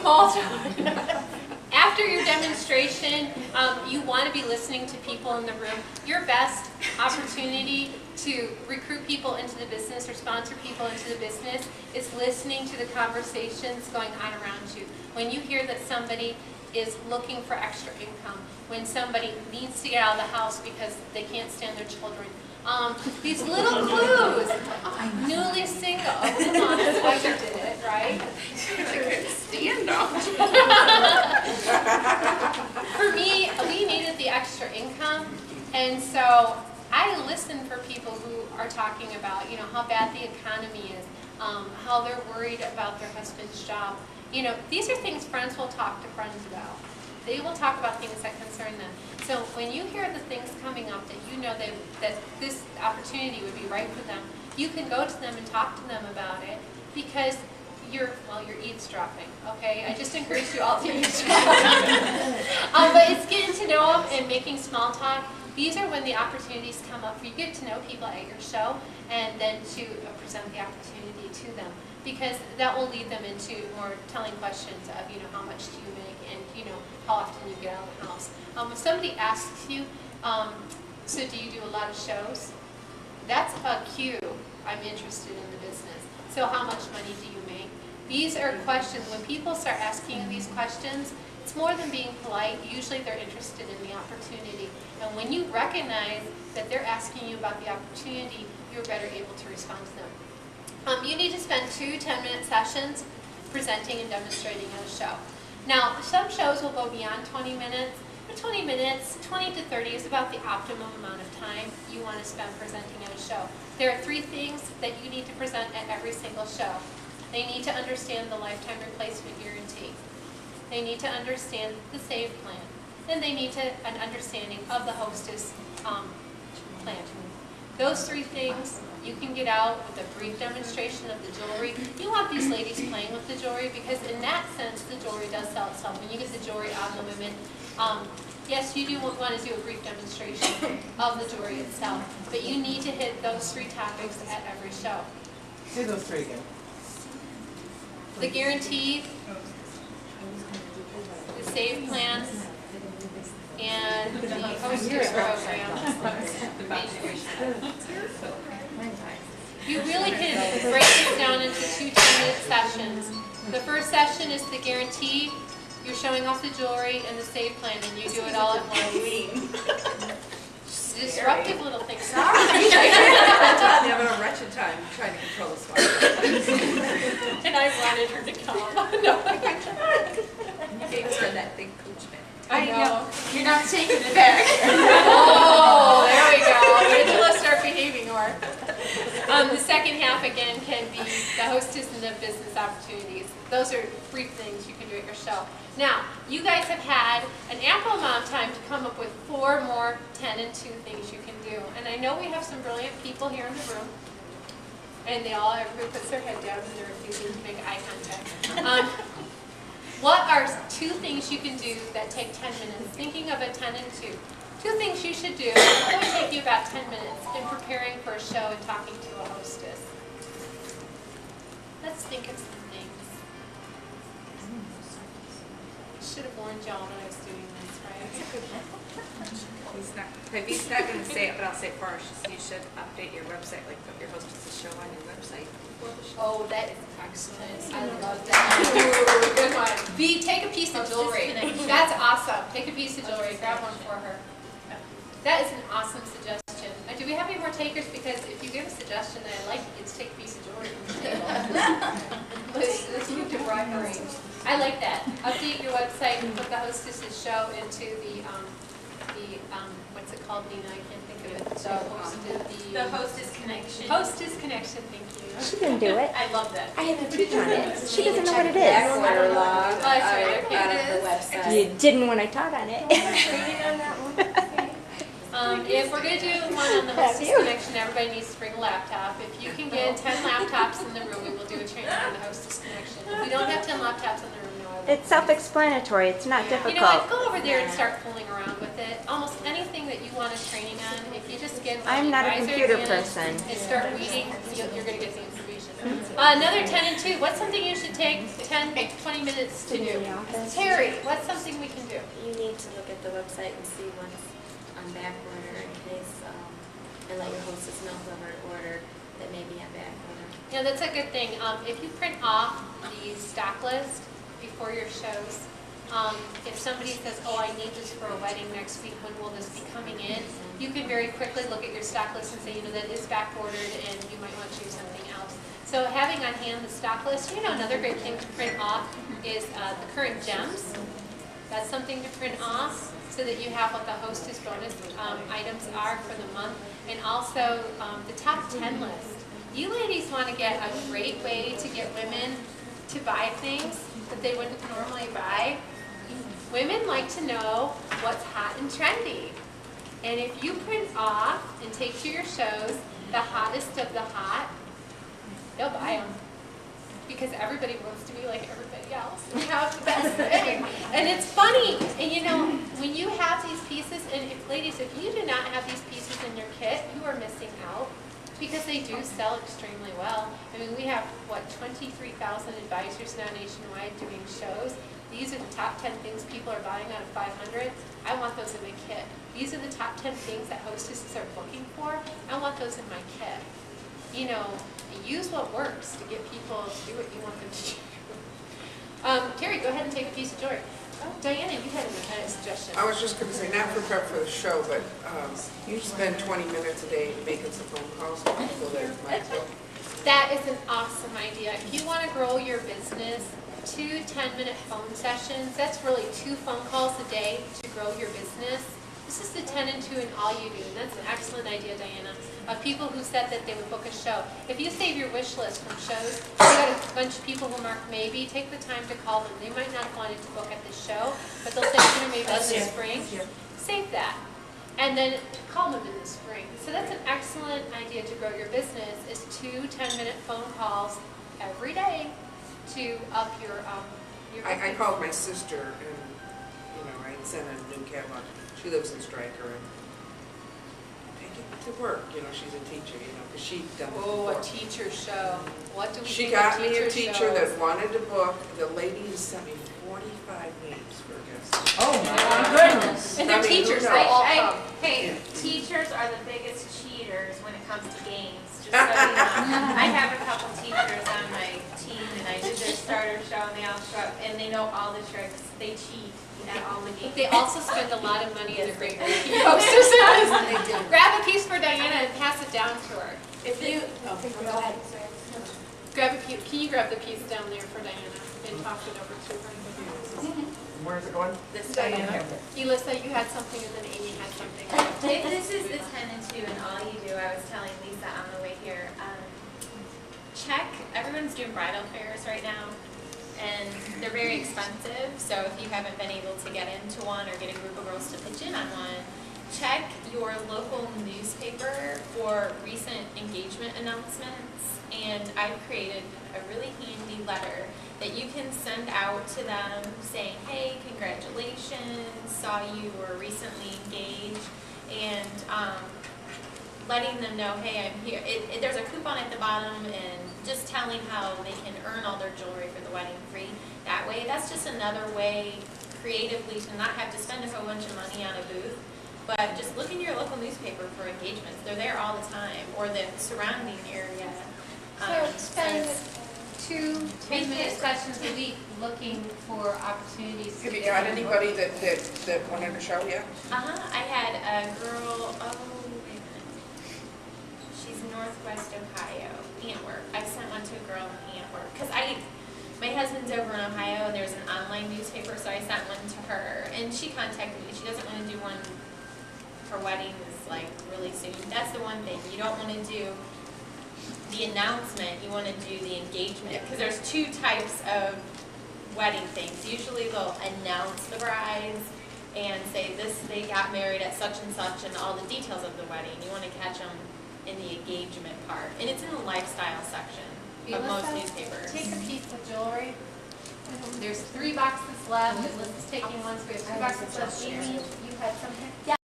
small talk. After your demonstration, you want to be listening to people in the room. Your best opportunity to recruit people into the business or sponsor people into the business is listening to the conversations going on around you. When you hear that somebody is looking for extra income, when somebody needs to get out of the house because they can't stand their children, these little clues. Newly single. Oh, come on, his wife did it, right? I couldn't stand them. For me, we needed the extra income, and so I listen for people who are talking about, how bad the economy is, how they're worried about their husband's job. These are things friends will talk to friends about. They will talk about things that concern them. So when you hear the things coming up that you know that this opportunity would be right for them, you can go to them and talk to them about it because you're eavesdropping, okay? I just encourage you all to eavesdrop. But it's getting to know them and making small talk. These are when the opportunities come up for you. Get to know people at your show and then to present the opportunity to them, because that will lead them into more telling questions of, how much do you make and, how often you get out of the house. If somebody asks you, so do you do a lot of shows? That's a cue. I'm interested in the business. So how much money do you make? These are questions. When people start asking you these questions, it's more than being polite. Usually they're interested in the opportunity. And when you recognize that they're asking you about the opportunity, you're better able to respond to them. You need to spend 2 10-minute sessions presenting and demonstrating at a show. Now, some shows will go beyond 20 minutes. But 20 minutes, 20 to 30 is about the optimum amount of time you want to spend presenting at a show. There are 3 things that you need to present at every single show. They need to understand the lifetime replacement guarantee. They need to understand the SAVE plan. And they need an understanding of the hostess plan. Those 3 things you can get out with a brief demonstration of the jewelry. You want these ladies playing with the jewelry because in that sense the jewelry does sell itself. When you get the jewelry on the women, yes, you do want to do a brief demonstration of the jewelry itself, but you need to hit those 3 topics at every show. Say those 3 again. The guarantee, the SAVE plan, and the hostess program. You really can break this down into 2 10-minute sessions. The first session is the guarantee. You're showing off the jewelry and the SAVE plan, and you do it all at once. Disruptive little things. Sorry. I'm having a wretched time trying to control this one. And I wanted her to come. No. Thanks for that big cooch back. I know. You're not taking it back. Oh, there we go. Wait till I start behaving more. The second half, again, can be the hostess and the business opportunities. Those are brief things you can do at your show. Now, you guys have had an ample amount of time to come up with 4 more 10 and 2 things you can do. And I know we have some brilliant people here in the room. And everybody puts their head down and they're refusing to make eye contact. What are 2 things you can do that take 10 minutes? Thinking of a 10 and 2. 2 things you should do that would take you about 10 minutes in preparing for a show and talking to a hostess. Let's think of some things. I should have warned y'all that I was doing this, right? He's not going to say it, but I'll say it first. You should update your website, like put your hostess show on your website before the show. Oh, that is excellent. I love that. Ooh, good one. B, take a piece of jewelry. That's awesome. Take a piece of jewelry. Grab one for her. That is an awesome suggestion. Do we have any more takers? Because if you give a suggestion that I like, it's take a piece of jewelry from the table. Let's move to bribery. I like that. Update your website and put the hostess's show into the what's it called, Nina? I can't think of it. The hostess connection. Hostess connection. Thank you. She didn't do it. I love that. I had to teach on it. She doesn't know what it That is. quarter log Oh, that's right. Okay. out of the website. You didn't when I taught on it. If we're going to do one on the hostess connection, everybody needs to bring a laptop. If you can get 10 laptops in the room, we will do a training on the hostess connection. If we don't have 10 laptops in the room, no, I won't. It's self-explanatory. It's not difficult. You know what? Go over there and start fooling around with it. Almost anything that you want a training on, if you just get I'm not a computer person. and start reading, you're going to get the information. Another 10 and 2, what's something you should take 10, 20 minutes to In do? the office. Terry, what's something we can do? You need to look at the website and see what's on back order in case, and let your hostess know whoever ordered that may be on back order. Yeah, that's a good thing. If you print off the stock list before your shows, if somebody says, oh, I need this for a wedding next week, when will this be coming in? You can very quickly look at your stock list and say, you know, that is back ordered and you might want to use something else. So having on hand the stock list, you know, another great thing to print off is the current gems. That's something to print off so that you have what the hostess bonus items are for the month. And also the top 10 list. You ladies want to get a great way to get women to buy things that they wouldn't normally buy. Women like to know what's hot and trendy. And if you print off and take to your shows the hottest of the hot, they'll buy them. Because everybody wants to be like everybody else and have the best thing. And it's funny. And you know, when you have these pieces, and ladies, if you do not have these pieces in your kit, you are missing out. Because they do sell extremely well. I mean, we have, what, 23,000 advisors now nationwide doing shows. These are the top 10 things people are buying out of 500. I want those in my kit. These are the top 10 things that hostesses are looking for. I want those in my kit. You know, use what works to get people to do what you want them to do. Carrie, go ahead and take a piece of jewelry. Oh, Diana, you had a suggestion. I was just going to say, not for prep for the show, but you spend 20 minutes a day making some phone calls to people that might go. That is an awesome idea. If you want to grow your business, 2 10-minute phone sessions, that's really 2 phone calls a day to grow your business. This is the 10 and 2 in all you do, and that's an excellent idea, Diana, of people who said that they would book a show. If you save your wish list from shows, you got a bunch of people who mark maybe, take the time to call them. They might not have wanted to book at the show, but they'll say, you know, maybe in the spring. Save that. And then call them in the spring. So that's an excellent idea to grow your business, is 2 10-minute phone calls every day to up your I called my sister and, you know, I sent a new catalog. She lives in Stryker and take it to work. You know, she's a teacher, you know, because she done it Oh, a before. teacher show. What do we She think got of me a teacher shows? that wanted to book. The lady sent me 45 names for a guest. Oh my goodness. And they're I mean, who teachers, knows? they all come. Hey, teachers are the biggest cheaters when it comes to games, just so you know. I have a couple teachers on my team, and I did their starter show, and they all show up, and they know all the tricks. They cheat at all the games. They also spend a lot of money in their great hostesses. Grab a piece for Diana and pass it down to her. If you, Go ahead. Grab a piece. Can you grab the piece down there for Diana and toss it over to her? Where's it going? this Diana. Elissa, you had something, and then Amy had something. If this is the 10 and 2 and all you do, I was telling Lisa on the way here, check, everyone's doing bridal fairs right now, and they're very expensive, so if you haven't been able to get into one or get a group of girls to pitch in on one, check your local newspaper for recent engagement announcements, and I've created a really handy letter that you can send out to them saying, hey, congratulations, saw you were recently engaged, and letting them know, hey, I'm here. There's a coupon at the bottom, and just telling how they can earn all their jewelry for the wedding free. That way, that's just another way creatively to not have to spend a whole bunch of money on a booth, but just look in your local newspaper for engagements. They're there all the time, or the surrounding area. So spend 2 10-minute sessions a week looking for opportunities. Have you got anybody that wanted to show yet? I had a girl, oh, wait a minute. She's Northwest Ohio, Antwerp. I sent one to a girl in Antwerp, because my husband's over in Ohio, and there's an online newspaper, so I sent one to her, and she contacted me. She doesn't want to do one for weddings, like, really soon. That's the one thing. You don't want to do the announcement, you want to do the engagement, because there's 2 types of wedding things. Usually they'll announce the brides and say they got married at such and such and all the details of the wedding. You want to catch them in the engagement part, and it's in the lifestyle section of most newspapers. Take a piece of jewelry. There's 3 boxes left. Alyssa's taking one, so we have 2 boxes left. Amy, you had something?